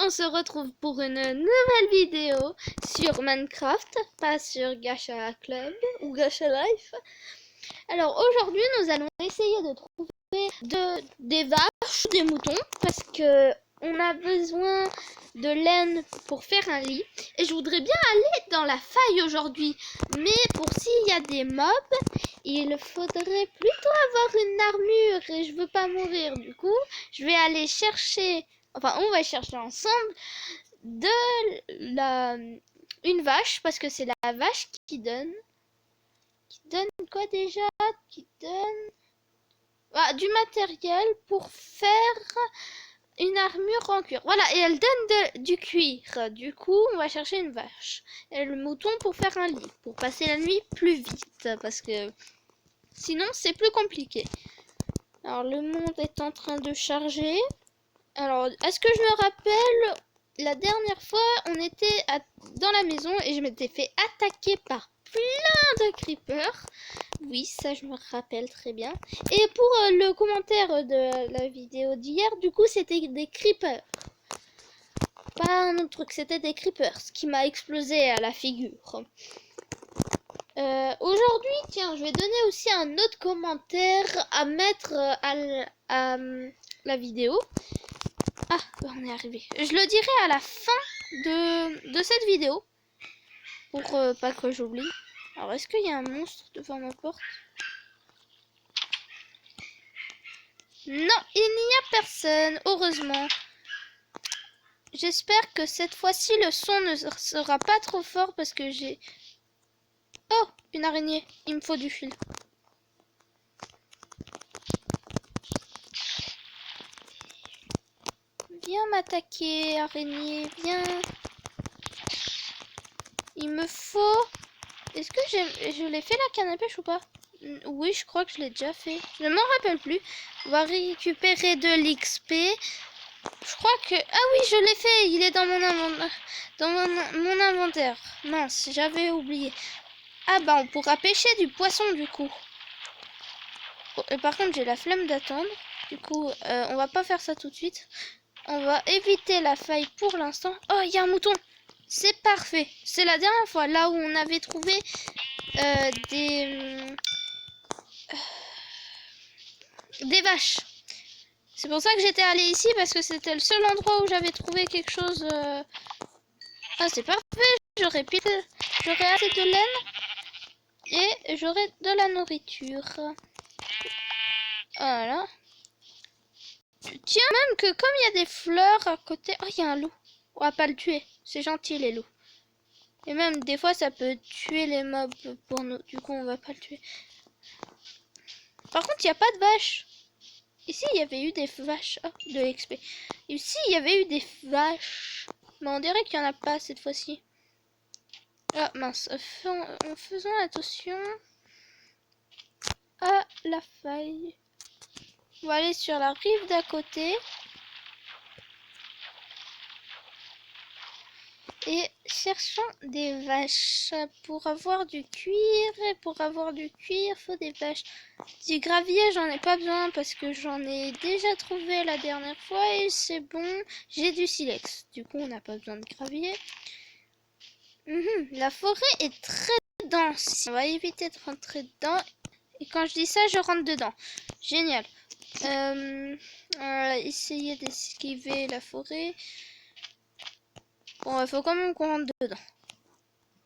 on se retrouve pour une nouvelle vidéo sur Minecraft, pas sur Gacha Club ou Gacha Life. Alors aujourd'hui, nous allons essayer de trouver des vaches, des moutons, parce que on a besoin de laine pour faire un lit. Et je voudrais bien aller dans la faille aujourd'hui, mais pour s'il y a des mobs, il faudrait plutôt avoir une armure et je veux pas mourir. Du coup, je vais aller chercher, enfin on va chercher ensemble une vache, parce que c'est la vache qui donne quoi déjà, qui donne du matériel pour faire une armure en cuir. Voilà, et elle donne du cuir. Du coup, on va chercher une vache. Et le mouton pour faire un lit. Pour passer la nuit plus vite. Parce que sinon, c'est plus compliqué. Alors, le monde est en train de charger. Alors, est-ce que je me rappelle, la dernière fois, on était dans la maison et je m'étais fait attaquer par plein de creepers. Oui, ça je me rappelle très bien. Et pour le commentaire de la vidéo d'hier, du coup, c'était des creepers. Pas un autre truc, c'était des creepers qui m'a explosé à la figure. Aujourd'hui, tiens, je vais donner aussi un autre commentaire à mettre à la vidéo. Ah, on est arrivé. Je le dirai à la fin de cette vidéo. Pour pas que j'oublie. Alors, est-ce qu'il y a un monstre devant ma porte? Non, il n'y a personne, heureusement. J'espère que cette fois-ci, le son ne sera pas trop fort parce que j'ai... Oh, une araignée. Il me faut du fil. Viens m'attaquer, araignée, viens. Il me faut... Est-ce que je l'ai fait la canne à pêche ou pas? Oui, je crois que je l'ai déjà fait. Je ne m'en rappelle plus. On va récupérer de l'XP. Je crois que... Ah oui, je l'ai fait. Il est dans mon inventaire. Mince, j'avais oublié. Ah bah, on pourra pêcher du poisson du coup. Par contre, j'ai la flemme d'attendre. Du coup, on va pas faire ça tout de suite. On va éviter la faille pour l'instant. Oh, il y a un mouton. C'est parfait. C'est la dernière fois, là où on avait trouvé des vaches. C'est pour ça que j'étais allée ici, parce que c'était le seul endroit où j'avais trouvé quelque chose. Ah, c'est parfait. J'aurai assez de laine et j'aurai de la nourriture. Voilà. Tiens, même que comme il y a des fleurs à côté... Oh, il y a un loup. On va pas le tuer. C'est gentil, les loups. Et même, des fois, ça peut tuer les mobs pour nous. Du coup, on va pas le tuer. Par contre, il n'y a pas de vaches. Ici, il y avait eu des vaches. Oh, de l'XP. Ici, il y avait eu des vaches. Mais on dirait qu'il n'y en a pas cette fois-ci. Ah, mince. En faisant attention à la faille. On va aller sur la rive d'à côté. Et cherchons des vaches. Pour avoir du cuir, et pour avoir du cuir, faut des vaches. Du gravier, j'en ai pas besoin parce que j'en ai déjà trouvé la dernière fois et c'est bon. J'ai du silex. Du coup, on n'a pas besoin de gravier. La forêt est très dense. On va éviter de rentrer dedans. Et quand je dis ça, je rentre dedans. Génial. Essayer d'esquiver la forêt. Bon, il faut quand même qu'on rentre dedans.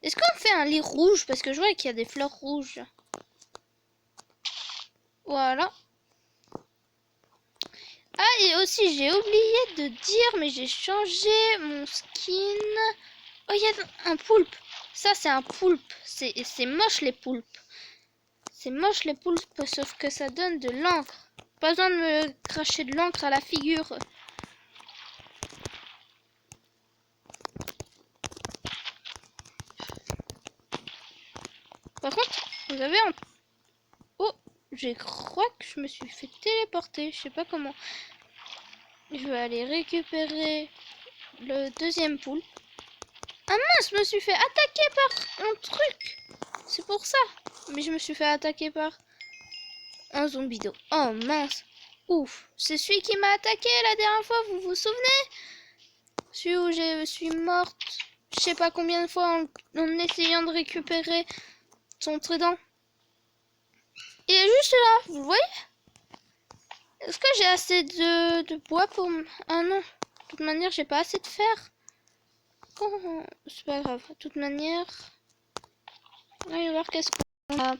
Est-ce qu'on fait un lit rouge? Parce que je vois qu'il y a des fleurs rouges. Voilà. Ah, et aussi, j'ai oublié de dire, mais j'ai changé mon skin. Oh, il y a un poulpe. Ça, c'est un poulpe. C'est moche, les poulpes. C'est moche, les poulpes, sauf que ça donne de l'encre. Pas besoin de me cracher de l'encre à la figure. Par contre, vous avez un... Oh, je crois que je me suis fait téléporter. Je sais pas comment. Je vais aller récupérer le deuxième poulpe. Ah mince, je me suis fait attaquer par un truc. C'est pour ça. Mais je me suis fait attaquer par un zombido. Oh mince. Ouf. C'est celui qui m'a attaqué la dernière fois, vous vous souvenez? dessus où je suis morte. Je sais pas combien de fois en essayant de récupérer son trident. Il est juste là, vous le voyez? Est-ce que j'ai assez de bois pour... Ah non, de toute manière, j'ai pas assez de fer. Oh, c'est pas grave, de toute manière... Voyons voir qu'est-ce qu'on a.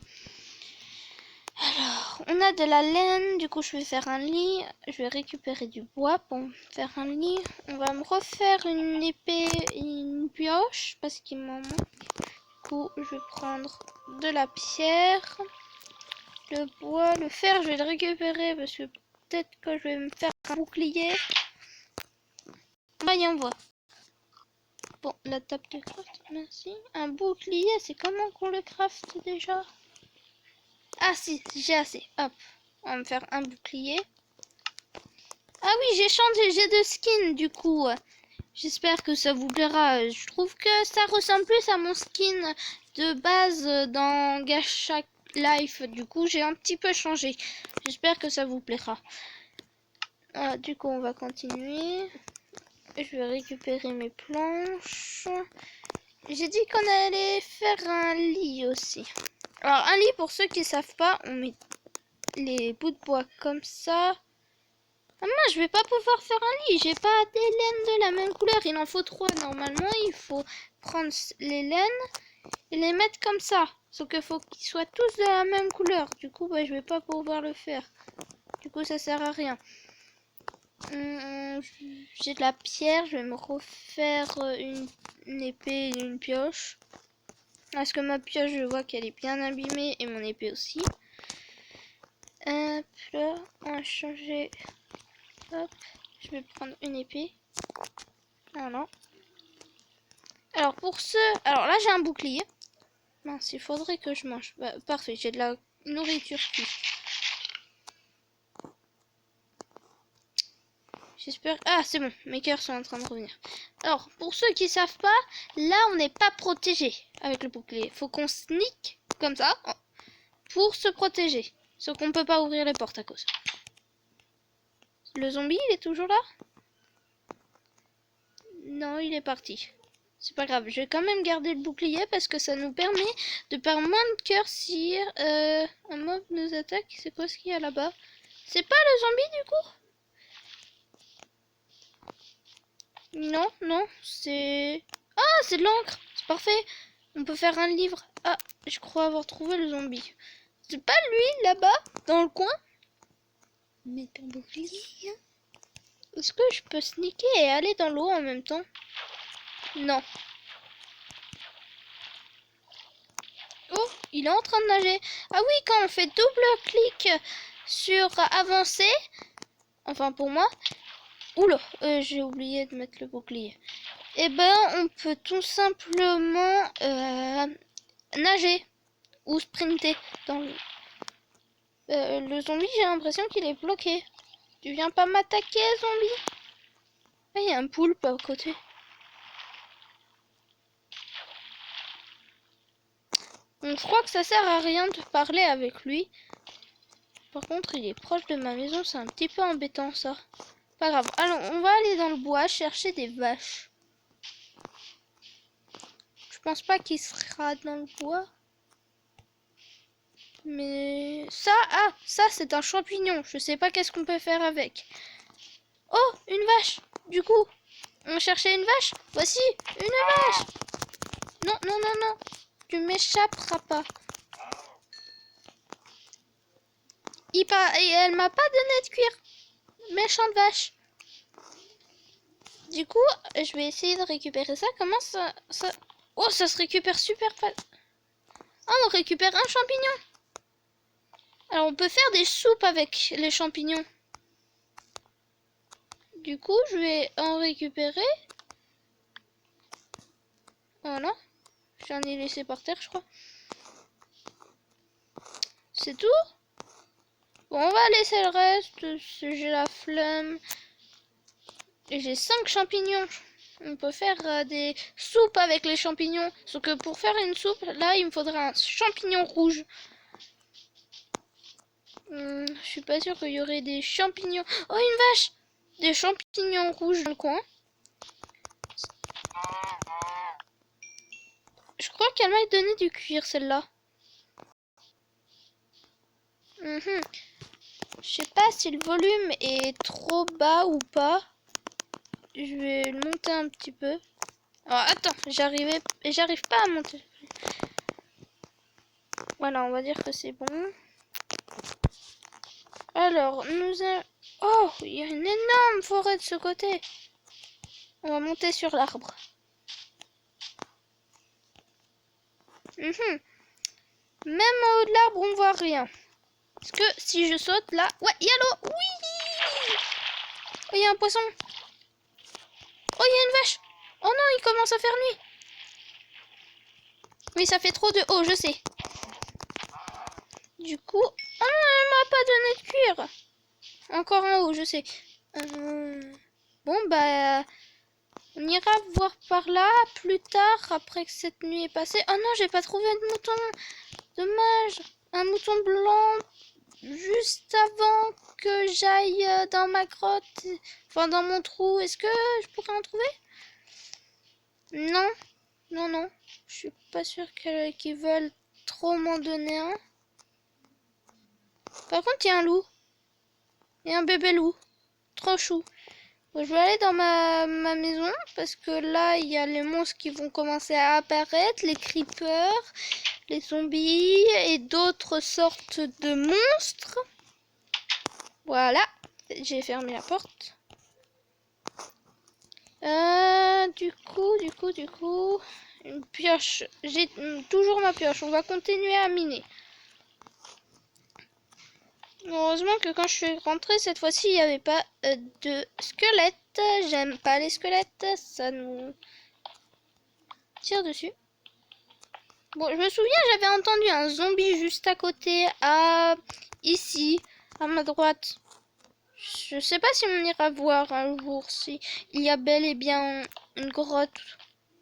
Alors, on a de la laine, du coup je vais faire un lit. Je vais récupérer du bois pour faire un lit. On va me refaire une épée et une pioche parce qu'il m'en manque. Du coup, je vais prendre de la pierre, le bois, le fer, je vais le récupérer parce que peut-être que je vais me faire un bouclier. Voyons voir. Bon, la table de craft, merci. Un bouclier, c'est comment qu'on le craft déjà? Ah si, j'ai assez. Hop, on va me faire un bouclier. Ah oui, j'ai changé, j'ai deux skins du coup. J'espère que ça vous plaira. Je trouve que ça ressemble plus à mon skin de base dans Gacha Life. Du coup, j'ai un petit peu changé. J'espère que ça vous plaira. Du coup, on va continuer. Je vais récupérer mes planches. J'ai dit qu'on allait faire un lit aussi. Alors, un lit, pour ceux qui ne savent pas, on met les bouts de bois comme ça. Ah, moi, je vais pas pouvoir faire un lit. J'ai pas des laines de la même couleur. Il en faut 3 normalement. Il faut prendre les laines et les mettre comme ça. Sauf qu'il faut qu'ils soient tous de la même couleur. Du coup, bah, je vais pas pouvoir le faire. Du coup, ça sert à rien. J'ai de la pierre. Je vais me refaire une épée et une pioche. Parce que ma pioche, je vois qu'elle est bien abîmée. Et mon épée aussi. Hop là, on va changer. Hop, je vais prendre une épée. Voilà. Alors pour ce... Alors là j'ai un bouclier. Mince, il faudrait que je mange. Bah, parfait, j'ai de la nourriture cuite. J'espère... Ah c'est bon, mes cœurs sont en train de revenir. Alors pour ceux qui savent pas, là on n'est pas protégé avec le bouclier. Faut qu'on sneak comme ça pour se protéger. Sauf qu'on peut pas ouvrir les portes à cause. Le zombie il est toujours là? Non, il est parti. C'est pas grave, je vais quand même garder le bouclier parce que ça nous permet de perdre moins de cœur si un mob nous attaque. C'est quoi ce qu'il y a là-bas? C'est pas le zombie du coup? Non, non, c'est... Ah, c'est de l'encre. C'est parfait. On peut faire un livre. Ah, je crois avoir trouvé le zombie. C'est pas lui là-bas, dans le coin? Mais ton bouclier. Est-ce que je peux sneaker et aller dans l'eau en même temps? Non. Oh, il est en train de nager. Ah oui, quand on fait double clic sur avancer, enfin pour moi, oula, j'ai oublié de mettre le bouclier. Et ben, on peut tout simplement nager ou sprinter dans le zombie. J'ai l'impression qu'il est bloqué. Tu viens pas m'attaquer, zombie? Ah, il y a un poulpe à côté. Donc, je crois que ça sert à rien de parler avec lui. Par contre, il est proche de ma maison, c'est un petit peu embêtant ça. Pas grave. Alors, on va aller dans le bois chercher des vaches. Je pense pas qu'il sera dans le bois. Mais ça, ah, ça c'est un champignon. Je sais pas qu'est-ce qu'on peut faire avec. Oh, une vache. Du coup, on cherchait une vache. Voici une vache. Non, non, non, non. Tu m'échapperas pas. Et elle m'a pas donné de cuir. Méchante vache. Du coup, je vais essayer de récupérer ça. Comment ça... Oh, ça se récupère super pas. Ah, on récupère un champignon. Alors, on peut faire des soupes avec les champignons. Du coup, je vais en récupérer. Voilà. J'en ai laissé par terre, je crois. C'est tout? Bon, on va laisser le reste. J'ai la flemme. Et j'ai 5 champignons. On peut faire des soupes avec les champignons. Sauf que pour faire une soupe, là, il me faudra un champignon rouge. Je suis pas sûre qu'il y aurait des champignons. Oh, une vache! Des champignons rouges dans le coin. qu'elle m'a donné du cuir, celle-là. Je sais pas si le volume est trop bas ou pas. Je vais le monter un petit peu. Alors, attends, j'arrive pas à monter. Voilà, on va dire que c'est bon. Alors, oh, il y a une énorme forêt de ce côté. On va monter sur l'arbre. Même en haut de l'arbre, on voit rien. Parce que si je saute là... Ouais, il y a l'eau. Oui. Oh, il y a un poisson. Oh, il y a une vache. Oh non, il commence à faire nuit. Oui, ça fait trop de haut, je sais. Du coup... Oh non, elle m'a pas donné de cuir. Encore en haut, je sais. Bon, bah... On ira voir par là plus tard, après que cette nuit est passée. Oh non, j'ai pas trouvé de mouton. Dommage. Un mouton blanc juste avant que j'aille dans ma grotte. Enfin, dans mon trou. Est-ce que je pourrais en trouver? Non. Non, non. Je suis pas sûre qu'ils veulent trop m'en donner un. Par contre, il y a un loup. Et un bébé loup. Trop chou. Je vais aller dans ma maison parce que là, il y a les monstres qui vont commencer à apparaître, les creepers, les zombies et d'autres sortes de monstres. Voilà, j'ai fermé la porte. Du coup, une pioche. J'ai toujours ma pioche. On va continuer à miner. Heureusement que quand je suis rentrée cette fois-ci, il n'y avait pas de squelettes. J'aime pas les squelettes, ça nous tire dessus. Bon, je me souviens, j'avais entendu un zombie juste à côté, ici, à ma droite. Je sais pas si on ira voir un jour si il y a bel et bien une grotte.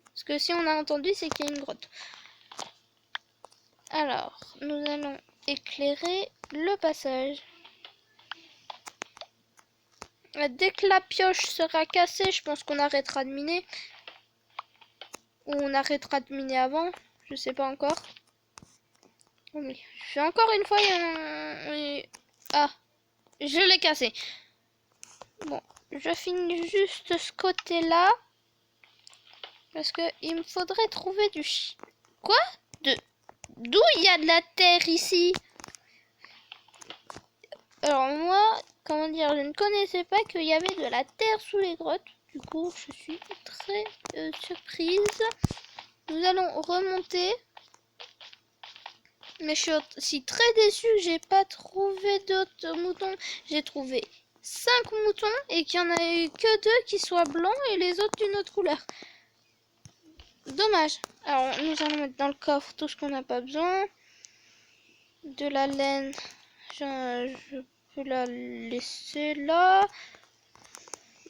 Parce que si on a entendu, c'est qu'il y a une grotte. Alors, nous allons éclairer le passage. Dès que la pioche sera cassée, je pense qu'on arrêtera de miner. Ou on arrêtera de miner avant. Je sais pas encore. Oui. Je fais encore une fois. Ah, je l'ai cassé. Bon, je finis juste ce côté-là. Parce que il me faudrait trouver du... Quoi? D'où il y a de la terre ici? Alors moi, comment dire, je ne connaissais pas qu'il y avait de la terre sous les grottes. Du coup, je suis très surprise. Nous allons remonter. Mais je suis aussi très déçue que j'ai pas trouvé d'autres moutons. J'ai trouvé 5 moutons et qu'il n'y en a eu que 2 qui soient blancs et les autres d'une autre couleur. Dommage. Alors, nous allons mettre dans le coffre tout ce qu'on n'a pas besoin. De la laine, je peux la laisser là.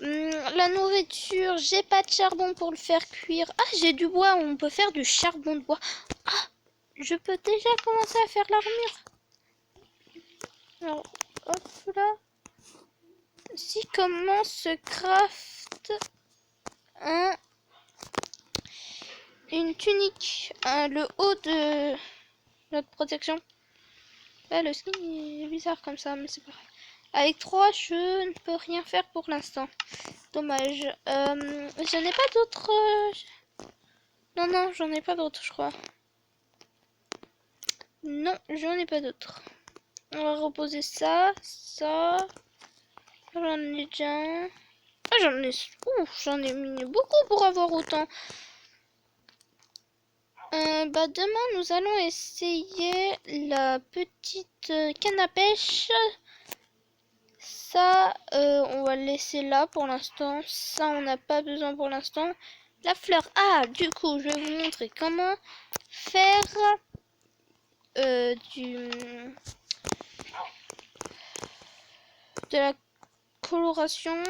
La nourriture, j'ai pas de charbon pour le faire cuire. Ah, j'ai du bois, on peut faire du charbon de bois. Ah, je peux déjà commencer à faire l'armure. Alors, hop là. Si comment se craft une tunique, le haut de notre protection. Là, le skin est bizarre comme ça, mais c'est pareil. Avec 3, je ne peux rien faire pour l'instant. Dommage. Je n'ai pas d'autres... Non, non, j'en ai pas d'autres, je crois. Non, j'en ai pas d'autres. On va reposer ça, ça. J'en ai déjà un. Ah, j'en ai mis beaucoup pour avoir autant. Bah, demain, nous allons essayer la petite canne à pêche. Ça, on va le laisser là pour l'instant. Ça, on n'a pas besoin pour l'instant. La fleur. Ah, du coup, je vais vous montrer comment faire de la coloration.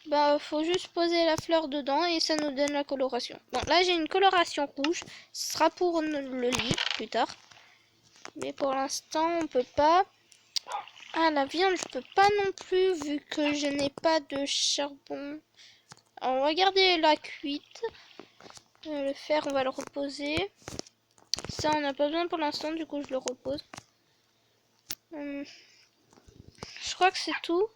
Bah, faut juste poser la fleur dedans et ça nous donne la coloration. Bon, là, j'ai une coloration rouge. Ce sera pour le lit plus tard. Mais pour l'instant, on peut pas. Ah, la viande, je peux pas non plus vu que je n'ai pas de charbon. Alors, regardez la cuite. Le fer, on va le reposer. Ça, on n'a pas besoin pour l'instant, du coup, je le repose. Je crois que c'est tout.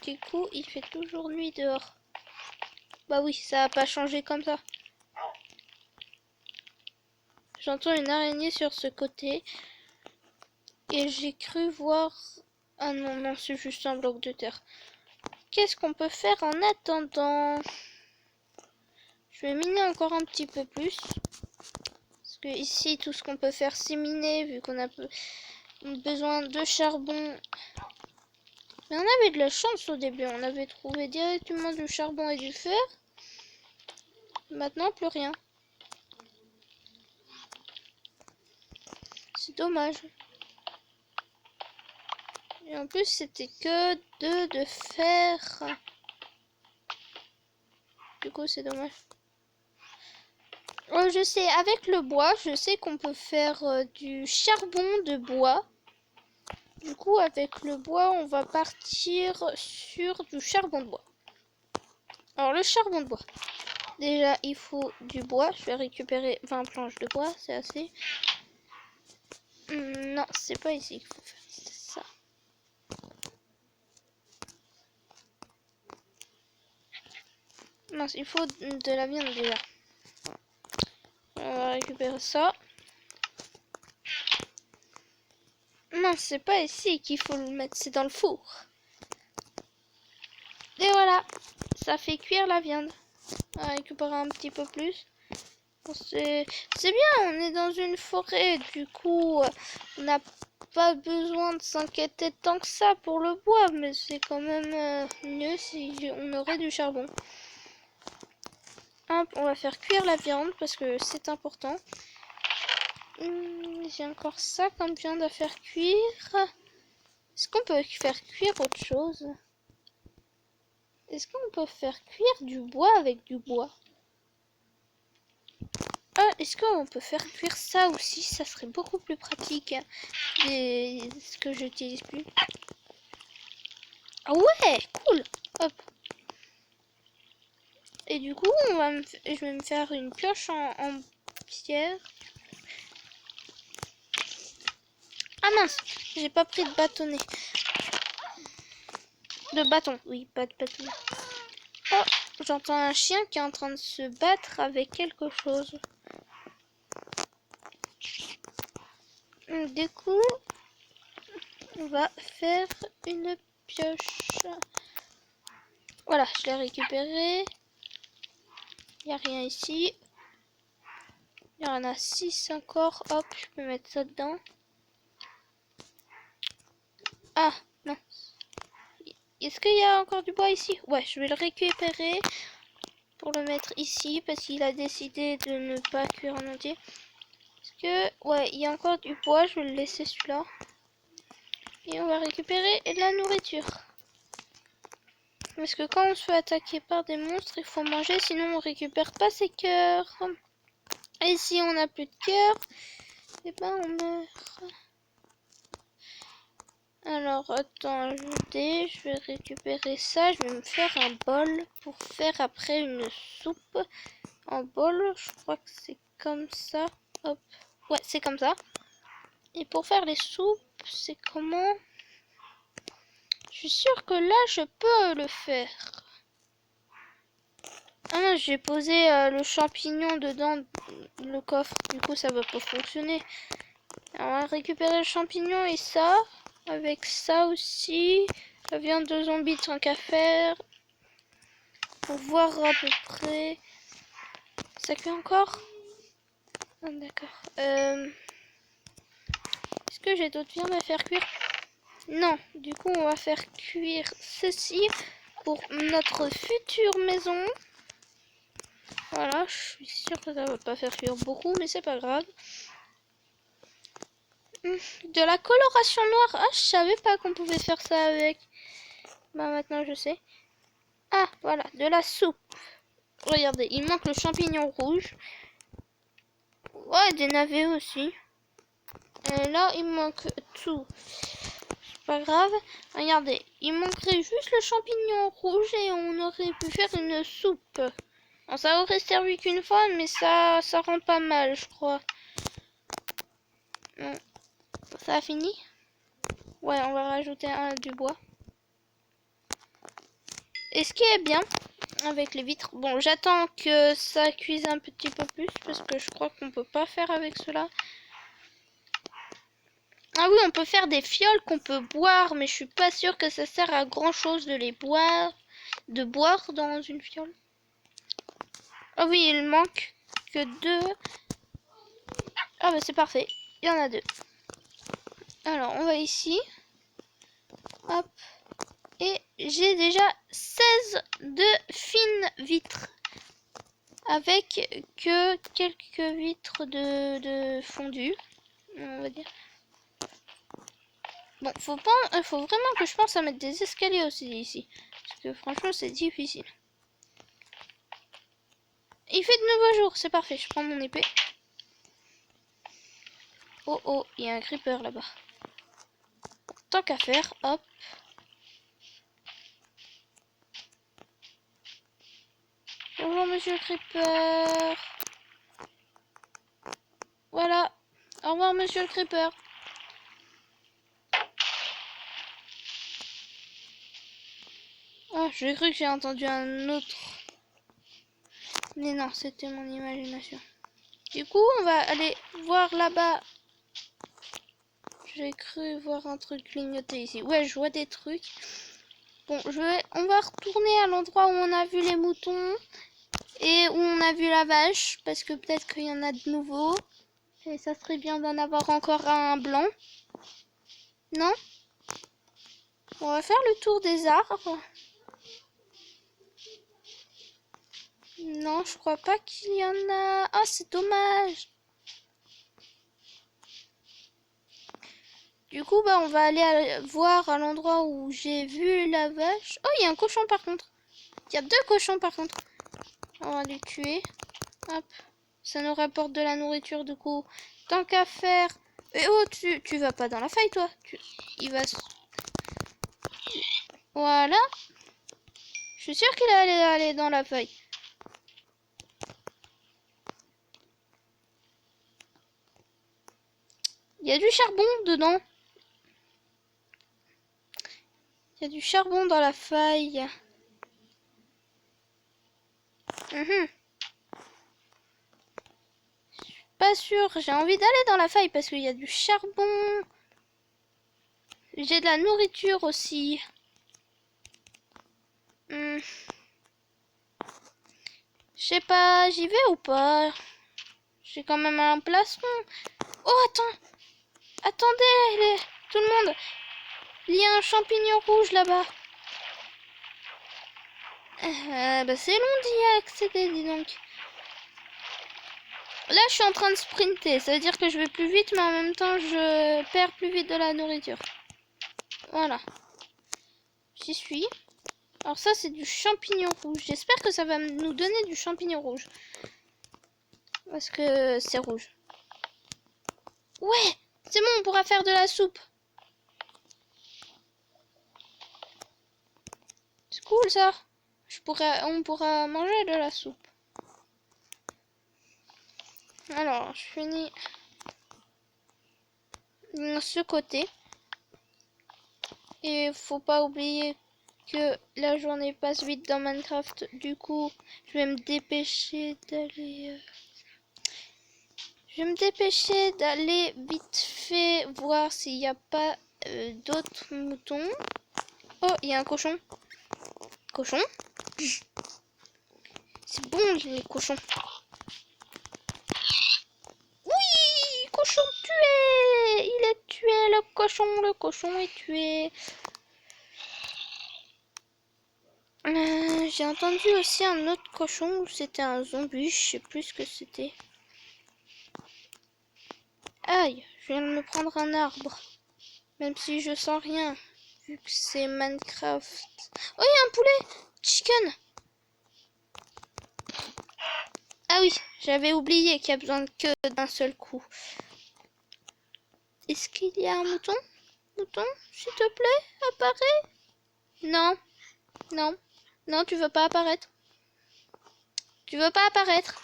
Du coup, il fait toujours nuit dehors. Bah oui, ça n'a pas changé comme ça. J'entends une araignée sur ce côté. Et j'ai cru voir... Ah non, non, c'est juste un bloc de terre. Qu'est-ce qu'on peut faire en attendant? Je vais miner encore un petit peu plus. Parce que ici, tout ce qu'on peut faire, c'est miner, vu qu'on a besoin de charbon. Mais on avait de la chance au début. On avait trouvé directement du charbon et du fer. Maintenant, plus rien. C'est dommage. Et en plus, c'était que de fer. Du coup, c'est dommage. Oh, je sais, avec le bois, je sais qu'on peut faire du charbon de bois. Du coup, avec le bois, on va partir sur du charbon de bois. Alors, le charbon de bois. Déjà, il faut du bois. Je vais récupérer 20 planches de bois, c'est assez. Non, c'est pas ici qu'il faut faire. C'est ça. Non, il faut de la viande déjà. On va récupérer ça. Non, c'est pas ici qu'il faut le mettre, c'est dans le four. Et voilà, ça fait cuire la viande. On va récupérer un petit peu plus. C'est bien, on est dans une forêt, du coup, on n'a pas besoin de s'inquiéter tant que ça pour le bois, mais c'est quand même mieux si on aurait du charbon. Hop, on va faire cuire la viande parce que c'est important. J'ai encore ça comme viande à faire cuire. Est-ce qu'on peut faire cuire autre chose? Est-ce qu'on peut faire cuire du bois avec du bois? Ah, est-ce qu'on peut faire cuire ça aussi? Ça serait beaucoup plus pratique. Et ce que j'utilise plus. Ah ouais, cool. Hop. Et du coup, je vais me faire une pioche en pierre. Ah mince, j'ai pas pris de bâtonnet. De bâton, oui, pas de bâtonnet. Oh, j'entends un chien qui est en train de se battre avec quelque chose. Du coup, on va faire une pioche. Voilà, je l'ai récupéré. Il n'y a rien ici. Il y en a 6 encore. Hop, je peux mettre ça dedans. Ah, non. Est-ce qu'il y a encore du bois ici? Ouais, je vais le récupérer pour le mettre ici parce qu'il a décidé de ne pas cuire en entier. Parce que, ouais, il y a encore du bois. Je vais le laisser celui-là. Et on va récupérer de la nourriture. Parce que quand on se fait attaquer par des monstres, il faut manger, sinon on récupère pas ses cœurs. Et si on n'a plus de cœur, et ben on meurt. Alors, attends, ajouter, je vais récupérer ça, je vais me faire un bol pour faire après une soupe en bol. Je crois que c'est comme ça. Hop, ouais, c'est comme ça. Et pour faire les soupes, c'est comment? Je suis sûre que là, je peux le faire. Ah non, j'ai posé le champignon dedans le coffre, du coup ça va pas fonctionner. Alors, on va récupérer le champignon et ça, avec ça aussi, la viande de zombie tant qu'à faire, pour voir à peu près. Ça cuit encore? Ah, d'accord. Est-ce que j'ai d'autres viandes à faire cuire? Non, du coup on va faire cuire ceci pour notre future maison. Voilà, je suis sûre que ça va pas faire cuire beaucoup, mais c'est pas grave. De la coloration noire. Ah, je savais pas qu'on pouvait faire ça avec. Bah maintenant je sais. Ah, voilà, de la soupe. Regardez, il manque le champignon rouge. Ouais, des navets aussi. Et là, il manque tout. pas grave. Regardez, il manquerait juste le champignon rouge et on aurait pu faire une soupe. Bon, ça aurait servi qu'une fois, mais ça rend pas mal, je crois. Bon, ça a fini? Ouais, on va rajouter du bois. Et ce qui est bien avec les vitres, bon, j'attends que ça cuise un petit peu plus parce que je crois qu'on peut pas faire avec cela. Ah oui, on peut faire des fioles qu'on peut boire, mais je suis pas sûre que ça sert à grand chose de les boire, dans une fiole. Ah oui, il manque que 2. Ah bah c'est parfait, il y en a 2. Alors on va ici. Hop. Et j'ai déjà 16 de fines vitres. Avec que quelques vitres de fondu, on va dire. Bon, faut vraiment que je pense à mettre des escaliers aussi ici. Parce que franchement, c'est difficile. Il fait de nouveau jour, c'est parfait. Je prends mon épée. Oh oh, il y a un creeper là-bas. Tant qu'à faire, hop. Bonjour monsieur le creeper. Voilà. Au revoir monsieur le creeper. Oh, j'ai cru que j'ai entendu un autre. Mais non, c'était mon imagination. Du coup, on va aller voir là-bas. J'ai cru voir un truc clignoter ici. Ouais, je vois des trucs. Bon, on va retourner à l'endroit où on a vu les moutons et où on a vu la vache, parce que peut-être qu'il y en a de nouveaux. Et ça serait bien d'en avoir encore un blanc. Non? On va faire le tour des arbres. Non, je crois pas qu'il y en a. Ah, c'est dommage. Du coup, bah, on va aller voir à l'endroit où j'ai vu la vache. Oh, il y a un cochon par contre. Il y a 2 cochons par contre. On va les tuer. Hop. Ça nous rapporte de la nourriture du coup. Tant qu'à faire. Et oh, tu vas pas dans la faille toi. Il va. Voilà. Je suis sûre qu'il allait aller dans la faille. Il y a du charbon dedans. Il y a du charbon dans la faille. Pas sûr. J'ai envie d'aller dans la faille parce qu'il y a du charbon. J'ai de la nourriture aussi. Je sais pas, j'y vais ou pas? J'ai quand même un plastron. Oh, attends. Attendez, tout le monde. Il y a un champignon rouge là-bas. Bah c'est long d'y accéder, dis donc. Là, je suis en train de sprinter. Ça veut dire que je vais plus vite, mais en même temps, je perds plus vite de la nourriture. Voilà. J'y suis. Alors ça, c'est du champignon rouge. J'espère que ça va nous donner du champignon rouge. Parce que c'est rouge. Ouais, c'est bon, on pourra faire de la soupe. C'est cool ça. On pourra manger de la soupe. Alors, je finis ce côté. Et faut pas oublier que la journée passe vite dans Minecraft. Du coup, je vais me dépêcher d'aller... Je vais me dépêcher d'aller vite fait voir s'il n'y a pas d'autres moutons. Oh, il y a un cochon. Cochon. C'est bon les cochons. Oui, cochon tué. Il est tué le cochon. Le cochon est tué. J'ai entendu aussi un autre cochon où c'était un zombie. Je sais plus ce que c'était. Aïe, je viens de me prendre un arbre. Même si je sens rien. Vu que c'est Minecraft. Oh, il y a un poulet. Chicken. Ah oui, j'avais oublié qu'il y a besoin que d'un seul coup. Est-ce qu'il y a un mouton? Mouton, s'il te plaît, apparaît. Non, non, non, tu veux pas apparaître. Tu veux pas apparaître.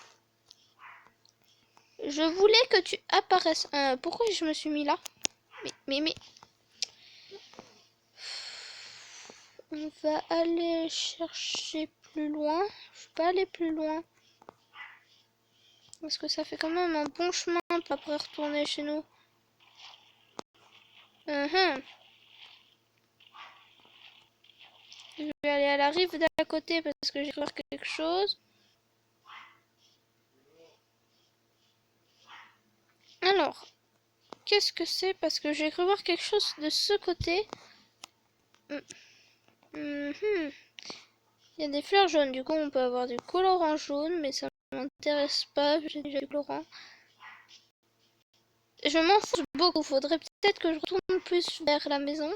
Je voulais que tu apparaisses. Pourquoi je me suis mis là? Mais... On va aller chercher plus loin. Je peux pas aller plus loin. Parce que ça fait quand même un bon chemin pour après retourner chez nous. Je vais aller à la rive d'à côté parce que j'ai cru voir quelque chose. Alors, qu'est-ce que c'est? Parce que j'ai cru voir quelque chose de ce côté. Il y a des fleurs jaunes, du coup on peut avoir du colorant jaune, mais ça m'intéresse pas, j'ai déjà du colorant. Je m'en fiche beaucoup, faudrait peut-être que je retourne plus vers la maison.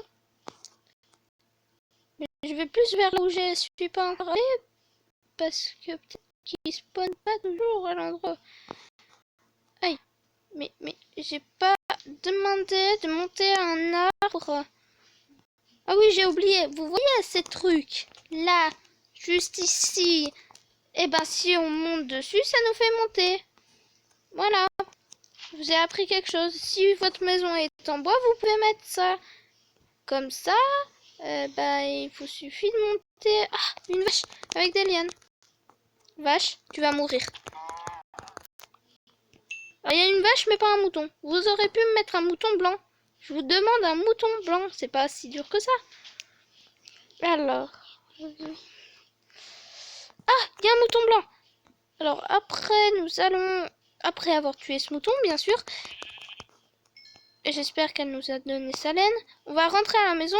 Mais je vais plus vers là où je suis pas encore allée, parce que peut-être qu'ils spawnent pas toujours à l'endroit. Aïe, mais j'ai pas demandé de monter un arbre. Ah oui, j'ai oublié, vous voyez ces trucs là, juste ici. Et ben si on monte dessus, ça nous fait monter. Voilà. Je vous ai appris quelque chose. Si votre maison est en bois, vous pouvez mettre ça. Comme ça, il vous suffit de monter... Ah, une vache avec des lianes. Vache, tu vas mourir. Il y a une vache, mais pas un mouton. Vous aurez pu me mettre un mouton blanc. Je vous demande un mouton blanc. C'est pas si dur que ça. Alors... Ah, il y a un mouton blanc. Alors après, nous allons... Après avoir tué ce mouton, bien sûr... J'espère qu'elle nous a donné sa laine. On va rentrer à la maison,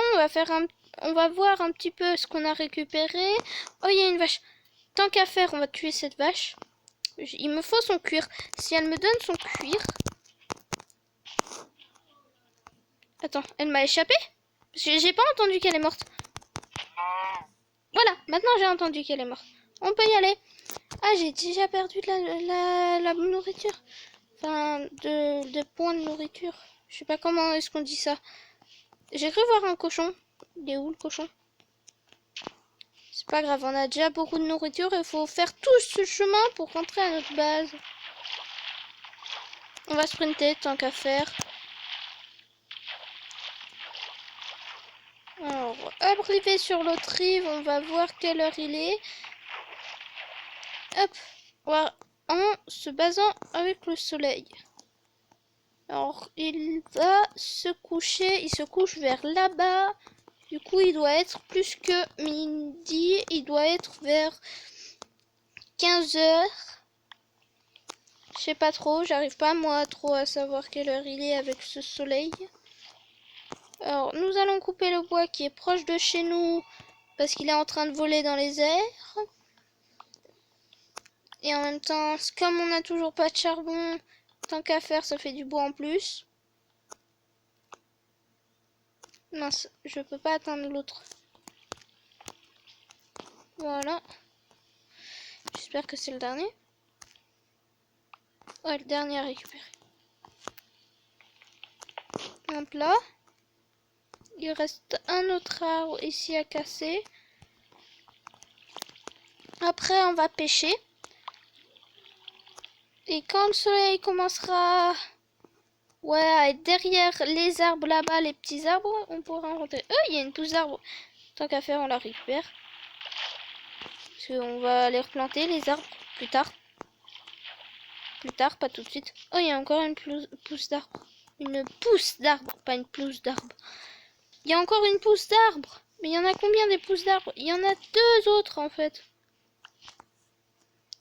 on va voir un petit peu ce qu'on a récupéré. Oh, il y a une vache. Tant qu'à faire, on va tuer cette vache. Il me faut son cuir. Si elle me donne son cuir... Attends, elle m'a échappé? J'ai pas entendu qu'elle est morte. Voilà, maintenant j'ai entendu qu'elle est morte. On peut y aller. Ah, j'ai déjà perdu de la nourriture. Enfin, de points de nourriture. Je sais pas comment est-ce qu'on dit ça. J'ai cru voir un cochon. Il est où le cochon? C'est pas grave, on a déjà beaucoup de nourriture. Il faut faire tout ce chemin pour rentrer à notre base. On va sprinter tant qu'à faire. Alors, arrivé sur l'autre rive, on va voir quelle heure il est. Hop, en se basant avec le soleil. Alors, il va se coucher, il se couche vers là-bas. Du coup, il doit être plus que midi. Il doit être vers 15 heures. Je sais pas trop, j'arrive pas moi trop à savoir quelle heure il est avec ce soleil. Alors, nous allons couper le bois qui est proche de chez nous parce qu'il est en train de voler dans les airs. Et en même temps, comme on n'a toujours pas de charbon, tant qu'à faire, ça fait du bois en plus. Mince, je peux pas atteindre l'autre. Voilà. J'espère que c'est le dernier. Ouais, le dernier à récupérer. Donc là, il reste un autre arbre ici à casser. Après, on va pêcher. Et quand le soleil commencera à être derrière les arbres là-bas, les petits arbres, on pourra en rentrer. Il y a une pousse d'arbre. Tant qu'à faire, on la récupère. Parce qu'on va les replanter, les arbres, plus tard. Plus tard, pas tout de suite. Oh, il y a encore une pousse d'arbre. Une pousse d'arbre, pas une pousse d'arbre. Il y a encore une pousse d'arbre. Mais il y en a combien des pousses d'arbre? Il y en a deux autres en fait.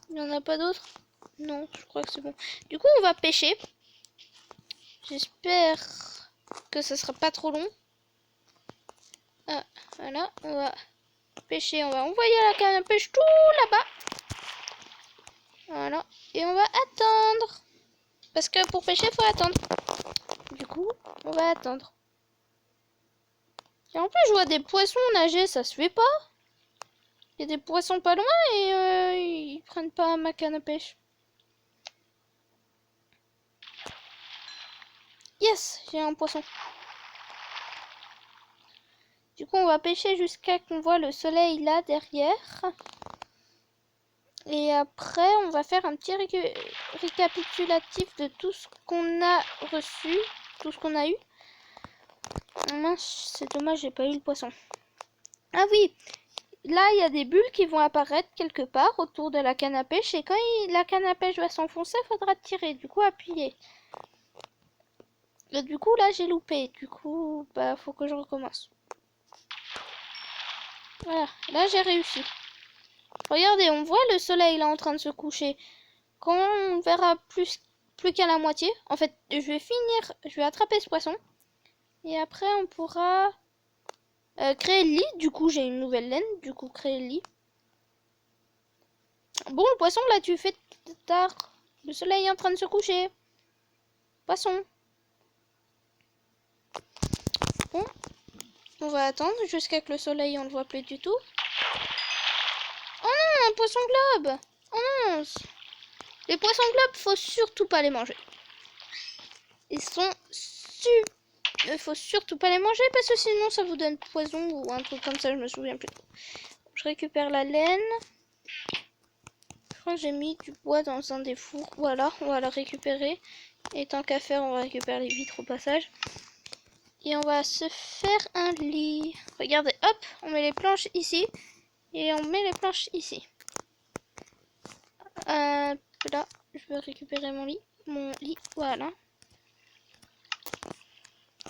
Il n'y en a pas d'autres? Non, je crois que c'est bon. Du coup, on va pêcher. J'espère que ça sera pas trop long. Ah, voilà, on va pêcher. On va envoyer la canne à pêche tout là-bas. Voilà. Et on va attendre. Parce que pour pêcher, il faut attendre. Du coup, on va attendre. Et en plus, je vois des poissons nager, ça se fait pas. Il y a des poissons pas loin et ils prennent pas ma canne à pêche. Yes, j'ai un poisson. Du coup, on va pêcher jusqu'à qu'on voit le soleil là derrière. Et après, on va faire un petit récapitulatif de tout ce qu'on a reçu, tout ce qu'on a eu. Mince, c'est dommage, j'ai pas eu le poisson. Ah oui, là, il y a des bulles qui vont apparaître quelque part autour de la canne à pêche. Et quand la canne à pêche va s'enfoncer, il faudra tirer. Du coup, appuyer. Et du coup, là, j'ai loupé. Du coup, bah, faut que je recommence. Voilà, là, j'ai réussi. Regardez, on voit le soleil là en train de se coucher. Quand on verra plus qu'à la moitié, en fait, je vais attraper ce poisson. Et après, on pourra créer le lit. Du coup, j'ai une nouvelle laine. Du coup, créer le lit. Bon, le poisson, là, tu fais tard. Le soleil est en train de se coucher. Poisson. Bon, on va attendre jusqu'à que le soleil, on le voit plus du tout. Oh non, un poisson globe. Oh non. Les poissons globes, faut surtout pas les manger. Ils sont il faut surtout pas les manger parce que sinon ça vous donne poison ou un truc comme ça, je me souviens plus. Je récupère la laine. Je crois que j'ai mis du bois dans un des fours. Voilà, on va la récupérer. Et tant qu'à faire, on va récupérer les vitres au passage. Et on va se faire un lit. Regardez, hop, on met les planches ici. Et on met les planches ici. Là, je vais récupérer mon lit. Voilà.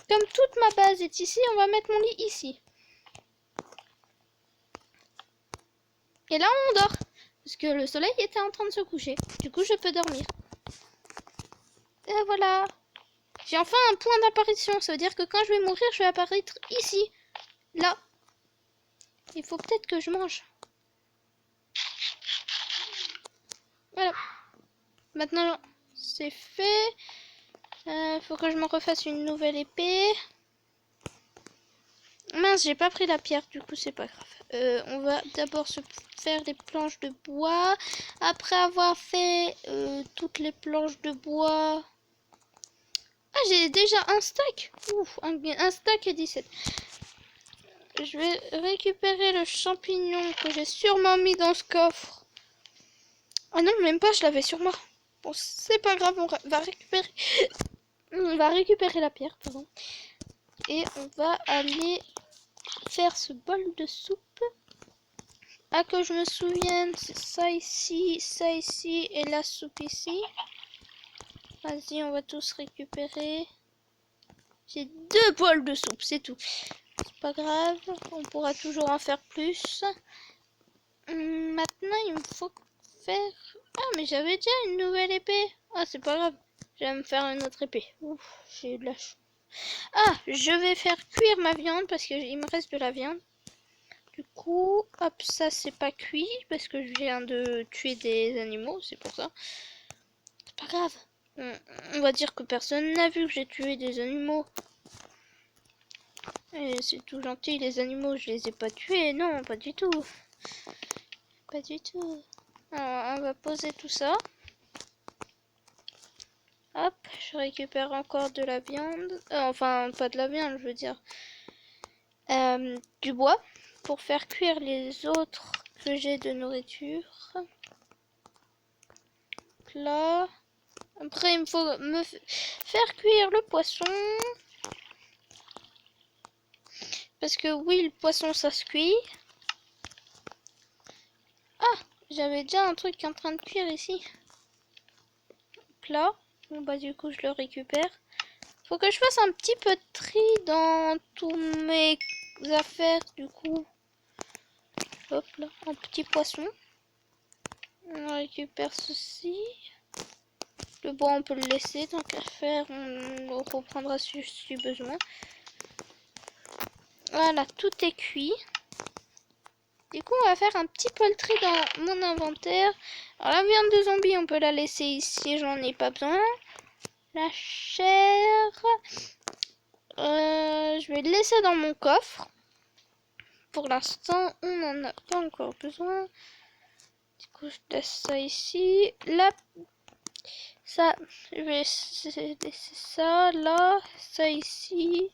Comme toute ma base est ici, on va mettre mon lit ici. Et là, on dort. Parce que le soleil était en train de se coucher. Du coup, je peux dormir. Et voilà. J'ai enfin un point d'apparition. Ça veut dire que quand je vais mourir, je vais apparaître ici. Là. Il faut peut-être que je mange. Voilà. Maintenant, c'est fait. Faut que je me refasse une nouvelle épée. Mince, j'ai pas pris la pierre, du coup c'est pas grave. On va d'abord se faire des planches de bois. Après avoir fait toutes les planches de bois... Ah, j'ai déjà un stack. Ouf, un stack et 17. Je vais récupérer le champignon que j'ai sûrement mis dans ce coffre. Ah non, même pas, je l'avais sur moi. Bon, c'est pas grave, on va récupérer la pierre, pardon. Et on va aller faire ce bol de soupe. Ah, que je me souvienne, c'est ça ici et la soupe ici. Vas-y, on va tous récupérer. J'ai 2 bols de soupe, c'est tout. C'est pas grave, on pourra toujours en faire plus. Maintenant, il me faut faire... Ah, mais j'avais déjà une nouvelle épée. Ah, c'est pas grave, je vais me faire une autre épée. Ouf, j'ai eu de la chance. Ah, je vais faire cuire ma viande parce qu'il me reste de la viande. Du coup, hop, ça c'est pas cuit parce que je viens de tuer des animaux, c'est pour ça. C'est pas grave. On va dire que personne n'a vu que j'ai tué des animaux. Et c'est tout gentil, les animaux, je les ai pas tués. Non, pas du tout. Pas du tout. Alors, on va poser tout ça. Hop, je récupère encore de la viande. Enfin, pas de la viande, je veux dire. Du bois pour faire cuire les autres que j'ai de nourriture. Là. Après, il me faut me faire cuire le poisson. Parce que oui, le poisson, ça se cuit. Ah, j'avais déjà un truc en train de cuire ici. Là. Bon, bah du coup, je le récupère. Faut que je fasse un petit peu de tri dans tous mes affaires, du coup. Hop là, un petit poisson. On récupère ceci. Le bois, on peut le laisser, tant qu'à faire, on le reprendra si besoin. Voilà, tout est cuit. Du coup, on va faire un petit peu le tri dans mon inventaire. Alors, la viande de zombie, on peut la laisser ici, j'en ai pas besoin. La chair, je vais le laisser dans mon coffre. Pour l'instant, on n'en a pas encore besoin. Du coup, je laisse ça ici. Là, ça, je vais laisser ça là, ça ici.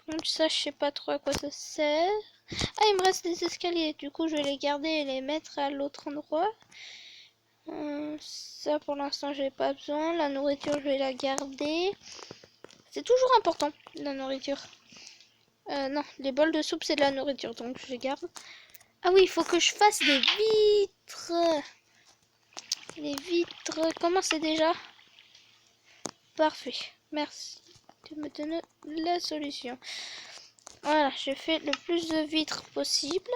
Donc ça, je sais pas trop à quoi ça sert. Ah, il me reste des escaliers. Du coup, je vais les garder et les mettre à l'autre endroit. Ça, pour l'instant, j'ai pas besoin. La nourriture, je vais la garder. C'est toujours important, la nourriture. Non, les bols de soupe, c'est de la nourriture, donc je les garde. Ah oui, il faut que je fasse des vitres. Les vitres, comment c'est déjà? Parfait, merci de me donner la solution. Voilà, j'ai fait le plus de vitres possible.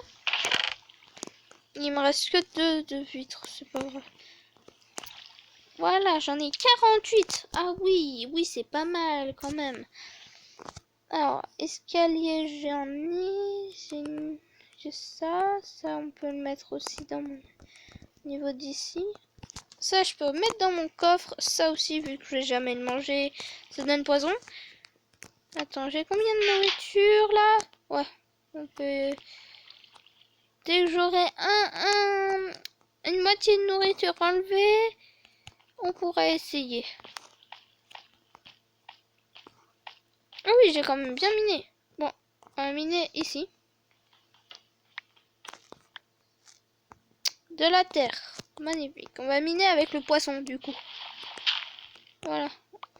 Il me reste que deux vitres, c'est pas vrai. Voilà, j'en ai 48. Ah oui, oui, c'est pas mal quand même. Alors, escalier, j'en ai. J'ai ça. Ça, on peut le mettre aussi dans mon niveau d'ici. Ça, je peux mettre dans mon coffre. Ça aussi, vu que je vais jamais le manger, ça donne poison. Attends, j'ai combien de nourriture là? Ouais, on peut. Dès que j'aurai une moitié de nourriture enlevée, on pourra essayer. Ah oui, j'ai quand même bien miné. Bon, on va miner ici. De la terre. Magnifique. On va miner avec le poisson, du coup. Voilà.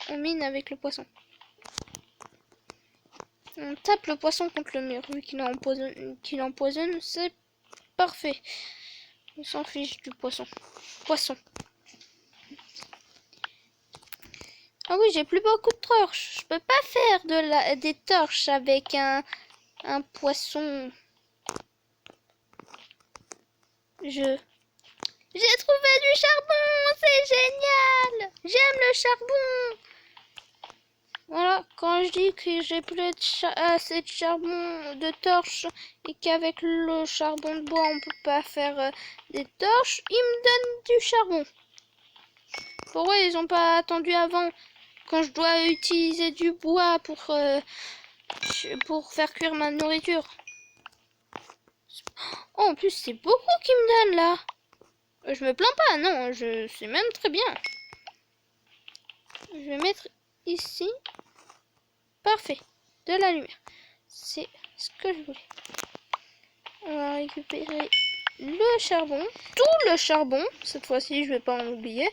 On mine avec le poisson. On tape le poisson contre le mur. Vu qu'il empoisonne, c'est parfait. On s'en fiche du poisson. Poisson. Ah oui, j'ai plus beaucoup de torches. Je peux pas faire des torches avec un poisson. J'ai trouvé du charbon, c'est génial. J'aime le charbon. Voilà, quand je dis que j'ai plus assez de charbon de torches et qu'avec le charbon de bois on peut pas faire des torches, ils me donnent du charbon. Pourquoi ils ont pas attendu avant quand je dois utiliser du bois pour faire cuire ma nourriture? Oh, en plus c'est beaucoup qu'ils me donnent là. Je me plains pas, non, c'est même très bien. Je vais mettre ici. Parfait. De la lumière. C'est ce que je voulais. On va récupérer le charbon. Tout le charbon. Cette fois-ci, je vais pas en oublier.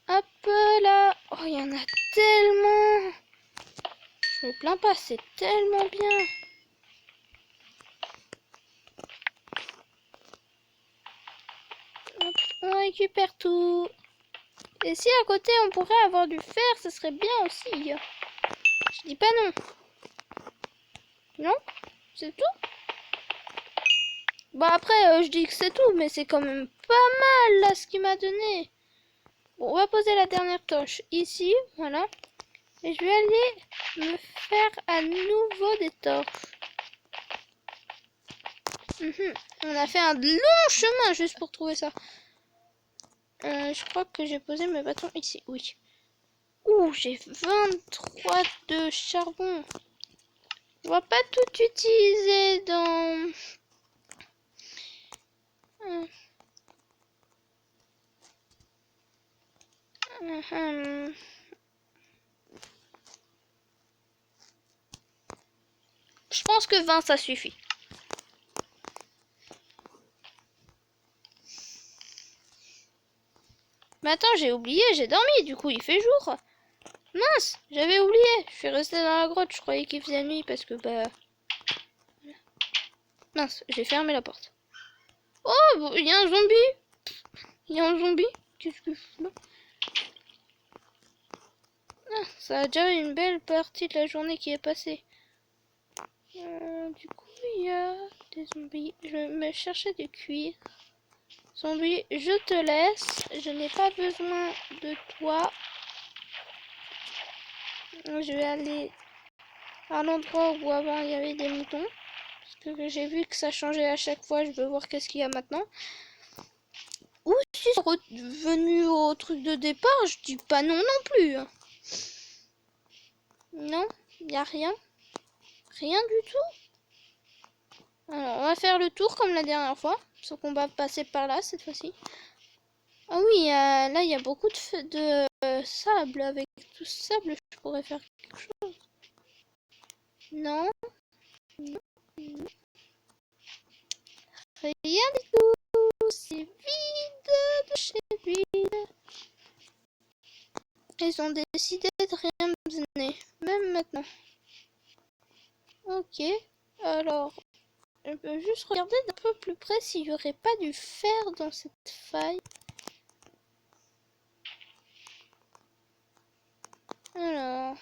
Hop là. Oh, il y en a tellement. Je me plains pas, c'est tellement bien. Hop, on récupère tout. Et si à côté, on pourrait avoir du fer, ce serait bien aussi. Je dis pas non. Non? C'est tout? Bah après, je dis que c'est tout, mais c'est quand même pas mal là ce qu'il m'a donné. Bon, on va poser la dernière torche ici, voilà. Et je vais aller me faire à nouveau des torches. On a fait un long chemin juste pour trouver ça. Je crois que j'ai posé mes bâtons ici, oui. Ouh, j'ai 23 de charbon. Je vais pas tout utiliser dans... Je pense que 20 ça suffit. Mais attends, j'ai oublié, j'ai dormi, du coup il fait jour. Mince, j'avais oublié. Je suis restée dans la grotte, je croyais qu'il faisait nuit parce que bah... Mince, j'ai fermé la porte. Oh, il y a un zombie. Il y a un zombie. Qu'est-ce que je fous là? Ah, ça a déjà une belle partie de la journée qui est passée. Du coup, il y a des zombies. Je vais me chercher du cuir. Zombie, je te laisse. Je n'ai pas besoin de toi. Je vais aller à l'endroit où avant il y avait des moutons. Parce que j'ai vu que ça changeait à chaque fois. Je veux voir qu'est-ce qu'il y a maintenant. Ou si c'est revenu au truc de départ, je dis pas non non plus. Non, il n'y a rien. Rien du tout. Alors, on va faire le tour comme la dernière fois. Sauf qu'on va passer par là cette fois-ci. Ah oui, là, il y a beaucoup de sable. Avec tout ce sable, je pourrais faire quelque chose. Non. Non. Non. Rien du tout. C'est vide de chez vide. Ils ont décidé de rien me donner. Même maintenant. Ok. Alors, je peux juste regarder d'un peu plus près s'il n'y aurait pas du fer dans cette faille. Alors,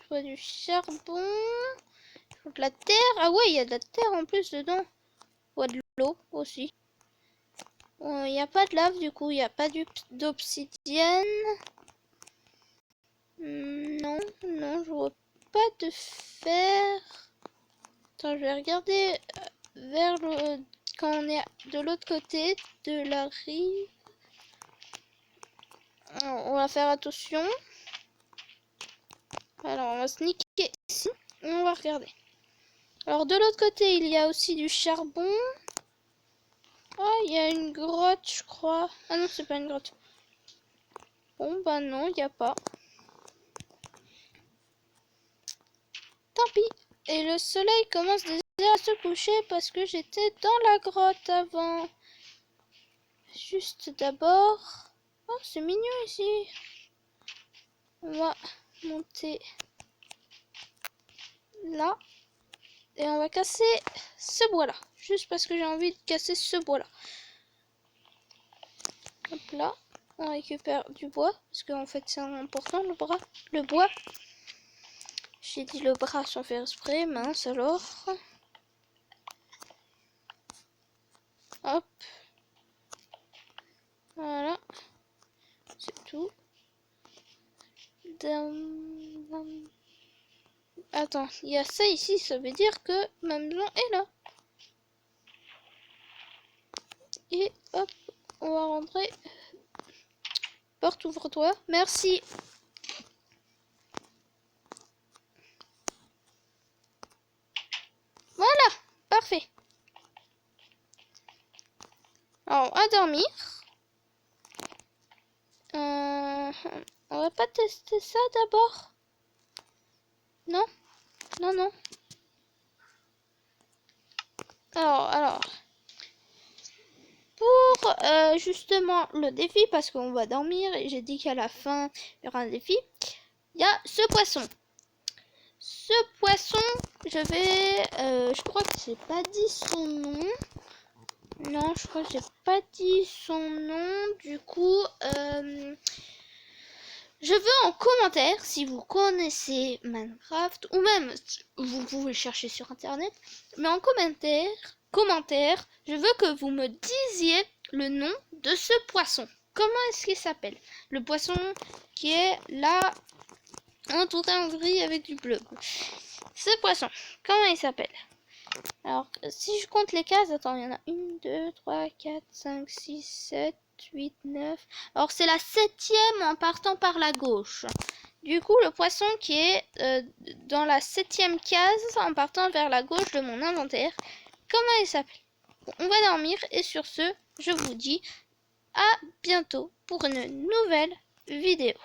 je vois du charbon. Je vois de la terre. Ah ouais, il y a de la terre en plus dedans. Je vois de l'eau aussi. Il n'y a pas de lave du coup, il n'y a pas d'obsidienne. Non, non, je vois pas de fer. Attends, je vais regarder vers le... quand on est de l'autre côté de la rive. On va faire attention. Alors, on va sneaker ici. On va regarder. Alors, de l'autre côté, il y a aussi du charbon. Ah, il y a une grotte, je crois. Ah non, c'est pas une grotte. Bon, bah non, il n'y a pas. Tant pis. Et le soleil commence déjà à se coucher parce que j'étais dans la grotte avant. Juste d'abord... Oh, c'est mignon ici. On va monter là. Et on va casser ce bois-là. Juste parce que j'ai envie de casser ce bois-là. Hop là. On récupère du bois. Parce qu'en fait, c'est important, le bois. J'ai dit le bras sans faire exprès. Mince alors. Hop. Voilà. C'est tout. Attends, il y a ça ici, ça veut dire que ma maison est là. Et hop, on va rentrer. Porte, ouvre-toi. Merci. Voilà, parfait. Alors, on va dormir. On va pas tester ça d'abord? Non? Non, non. Alors. Pour justement le défi, parce qu'on va dormir, et j'ai dit qu'à la fin, il y aura un défi. Il y a ce poisson. Ce poisson, je crois que j'ai pas dit son nom. Non, je crois que j'ai pas dit son nom. Du coup, je veux en commentaire, si vous connaissez Minecraft, ou même, vous pouvez le chercher sur internet, mais en commentaire, je veux que vous me disiez le nom de ce poisson. Comment est-ce qu'il s'appelle? Le poisson qui est là, entouré en gris avec du bleu. Ce poisson, comment il s'appelle? Alors, si je compte les cases, attends, il y en a 1, 2, 3, 4, 5, 6, 7, 8, 9. Alors, c'est la 7e en partant par la gauche. Du coup, le poisson qui est dans la 7e case en partant vers la gauche de mon inventaire, comment il s'appelle? Bon, on va dormir et sur ce, je vous dis à bientôt pour une nouvelle vidéo.